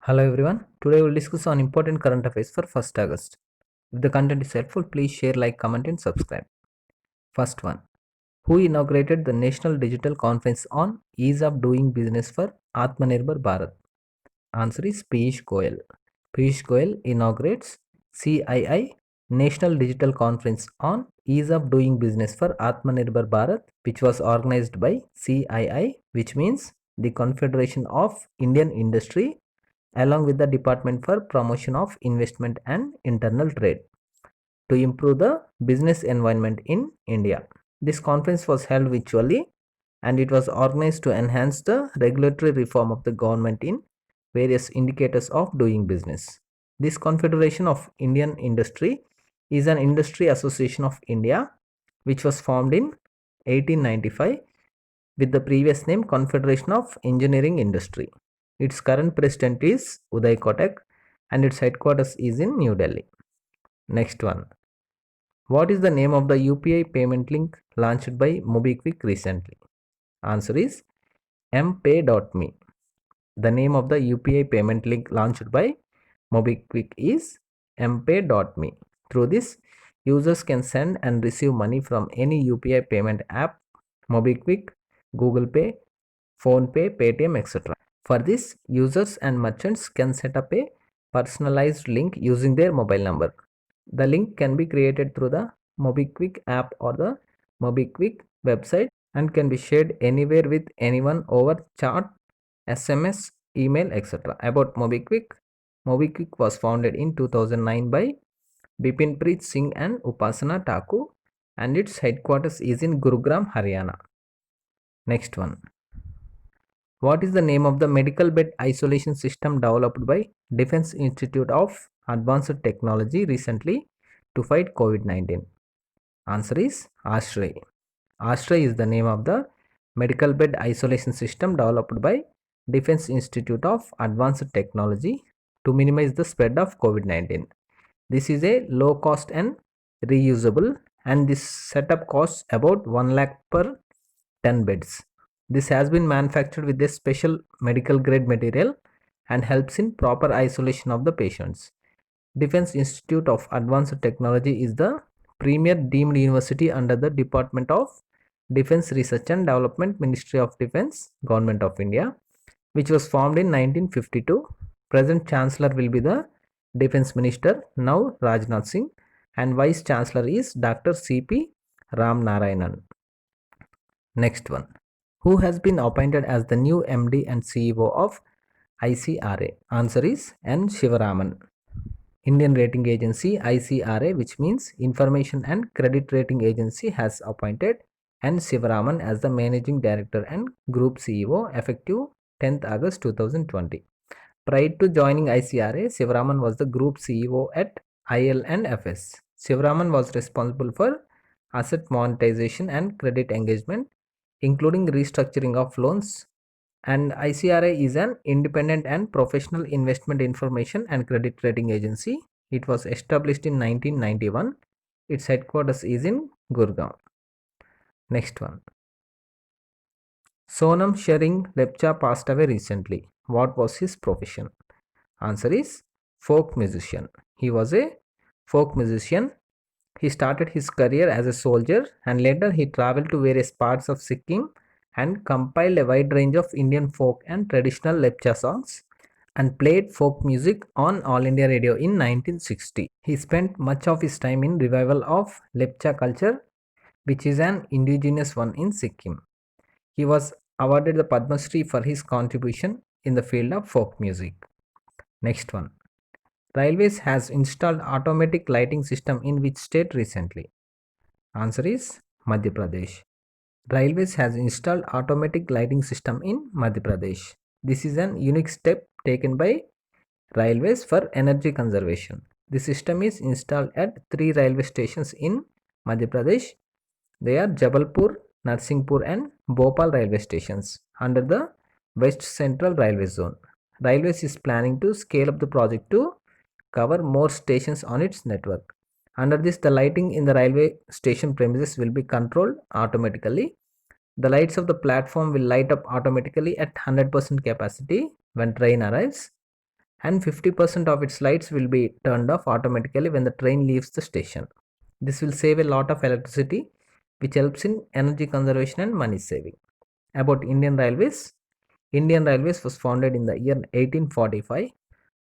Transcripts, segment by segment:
Hello everyone. Today we'll discuss on important current affairs for 1st August. If the content is helpful, please share, like, comment and subscribe. First one. Who inaugurated the National Digital Conference on Ease of Doing Business for Atmanirbhar Bharat? Answer is Piyush Goyal. Piyush Goyal inaugurates CII National Digital Conference on Ease of Doing Business for Atmanirbhar Bharat, which was organized by CII, which means the Confederation of Indian Industry, along with the Department for Promotion of Investment and Internal Trade, to improve the business environment in India. This conference was held virtually and it was organized to enhance the regulatory reform of the government in various indicators of doing business. This Confederation of Indian Industry is an industry association of India which was formed in 1895 with the previous name Confederation of Engineering Industry. Its current president is Uday Kotak and its headquarters is in New Delhi. Next one. What is the name of the UPI payment link launched by MobiKwik recently? Answer is mpay.me. The name of the UPI payment link launched by MobiKwik is mpay.me. Through this, users can send and receive money from any UPI payment app, MobiKwik, Google Pay, PhonePe, Paytm, etc. For this, users and merchants can set up a personalized link using their mobile number. The link can be created through the MobiKwik app or the MobiKwik website and can be shared anywhere with anyone over chat, SMS, email, etc. About MobiKwik. MobiKwik was founded in 2009 by Bipinpreet Singh and Upasana Thakur and its headquarters is in Gurugram, Haryana. Next one. What is the name of the medical bed isolation system developed by Defense Institute of Advanced Technology recently to fight COVID-19? Answer is Ashray. Ashray is the name of the medical bed isolation system developed by Defense Institute of Advanced Technology to minimize the spread of COVID-19. This is a low cost and reusable, and this setup costs about 1 lakh per 10 beds. This has been manufactured with a special medical grade material and helps in proper isolation of the patients. Defense Institute of Advanced Technology is the premier deemed university under the Department of Defense Research and Development, Ministry of Defense, Government of India, which was formed in 1952. Present Chancellor will be the Defense Minister, now Rajnath Singh, and Vice Chancellor is Dr. C.P. Ram Narayanan. Next one. Who has been appointed as the new MD and CEO of ICRA? Answer is N. Shivaraman. Indian Rating Agency ICRA, which means Information and Credit Rating Agency, has appointed N. Shivaraman as the Managing Director and Group CEO effective 10th August 2020. Prior to joining ICRA, Shivaraman was the Group CEO at IL&FS. Shivaraman was responsible for asset monetization and credit engagement, including restructuring of loans, and ICRA is an independent and professional investment information and credit rating agency. It was established in 1991. Its headquarters is in Gurgaon. Next one. Sonam Sharing Lepcha passed away recently. What was his profession? Answer is folk musician. He was a folk musician. He started his career as a soldier and later he traveled to various parts of Sikkim and compiled a wide range of Indian folk and traditional Lepcha songs and played folk music on All India Radio in 1960. He spent much of his time in revival of Lepcha culture, which is an indigenous one in Sikkim. He was awarded the Padma Shri for his contribution in the field of folk music. Next one. Railways has installed automatic lighting system in which state recently? Answer is Madhya Pradesh. Railways has installed automatic lighting system in Madhya Pradesh. This is an unique step taken by Railways for energy conservation. The system is installed at 3 railway stations in Madhya Pradesh. They are Jabalpur, Narsinghpur and Bhopal railway stations under the West Central Railway Zone. Railways is planning to scale up the project to cover more stations on its network. Under this, the lighting in the railway station premises will be controlled automatically. The lights of the platform will light up automatically at 100% capacity when train arrives, and 50% of its lights will be turned off automatically when the train leaves the station. This will save a lot of electricity, which helps in energy conservation and money saving. About Indian Railways. Indian Railways was founded in the year 1845.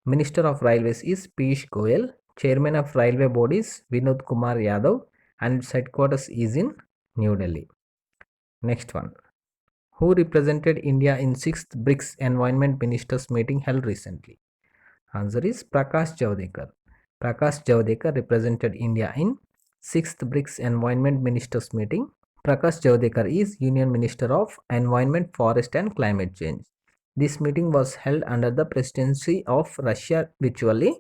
Minister of Railways is Piyush Goyal. Chairman of Railway Board is Vinod Kumar Yadav, and its headquarters is in New Delhi. Next one. Who represented India in 6th BRICS Environment Ministers meeting held recently? Answer is Prakash Javadekar. Prakash Javadekar represented India in 6th BRICS Environment Ministers meeting. Prakash Javadekar is Union Minister of Environment, Forest and Climate Change. This meeting was held under the presidency of Russia virtually.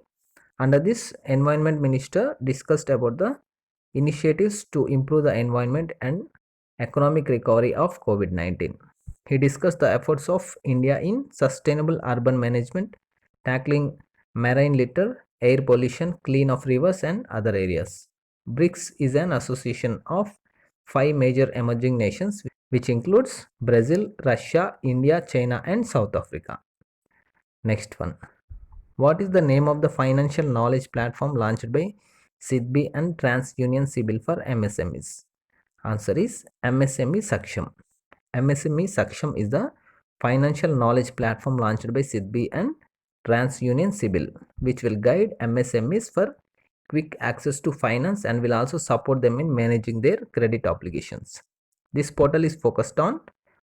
Under this, Environment Minister discussed about the initiatives to improve the environment and economic recovery of COVID-19. He discussed the efforts of India in sustainable urban management, tackling marine litter, air pollution, clean of rivers and other areas. BRICS is an association of 5 major emerging nations which includes Brazil, Russia, India, China and South Africa. Next one. What is the name of the financial knowledge platform launched by SIDBI and TransUnion CIBIL for MSMEs? Answer is MSME Saksham. MSME Saksham is the financial knowledge platform launched by SIDBI and TransUnion CIBIL, which will guide MSMEs for quick access to finance and will also support them in managing their credit obligations. This portal is focused on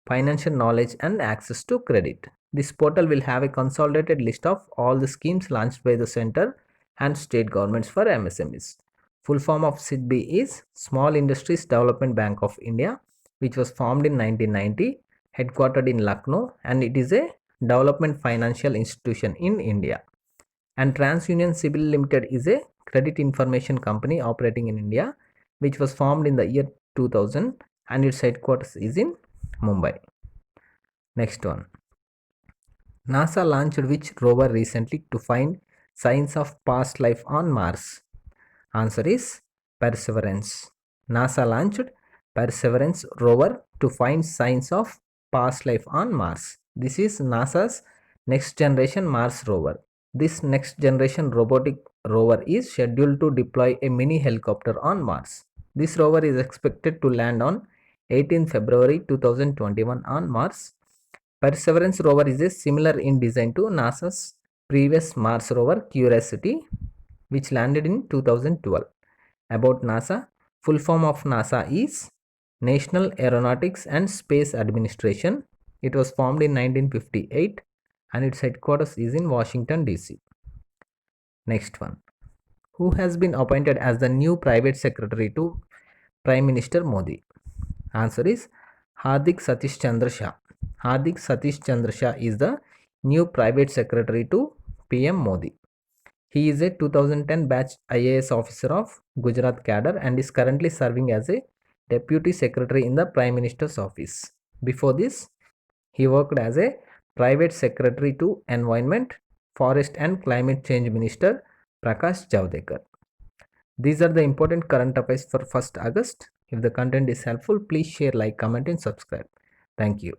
financial knowledge and access to credit. This portal will have a consolidated list of all the schemes launched by the center and state governments for MSMEs. Full form of SIDBI is Small Industries Development Bank of India, which was formed in 1990, headquartered in Lucknow, and it is a development financial institution in India. And TransUnion CIBIL Limited is a credit information company operating in India, which was formed in the year 2000 and its headquarters is in Mumbai. Next one. NASA launched which rover recently to find signs of past life on Mars? Answer is Perseverance. NASA launched Perseverance rover to find signs of past life on Mars. This is NASA's next generation Mars rover. This next generation robotic rover is scheduled to deploy a mini helicopter on Mars. This rover is expected to land on 18 February 2021 on Mars. Perseverance rover is similar in design to NASA's previous Mars rover Curiosity, which landed in 2012. About NASA, full form of NASA is National Aeronautics and Space Administration. It was formed in 1958 and its headquarters is in Washington DC. Next one. Who has been appointed as the new private secretary to Prime Minister Modi? Answer is Hardik Satish Chandra Shah. Hardik Satish Chandra Shah is the new private secretary to PM Modi. He is a 2010 batch IAS officer of Gujarat cadre and is currently serving as a deputy secretary in the Prime Minister's office. Before this, he worked as a private secretary to Environment, Forest and Climate Change Minister Prakash Javadekar. These are the important current affairs for 1st August. If the content is helpful, please share, like, comment and subscribe. Thank you.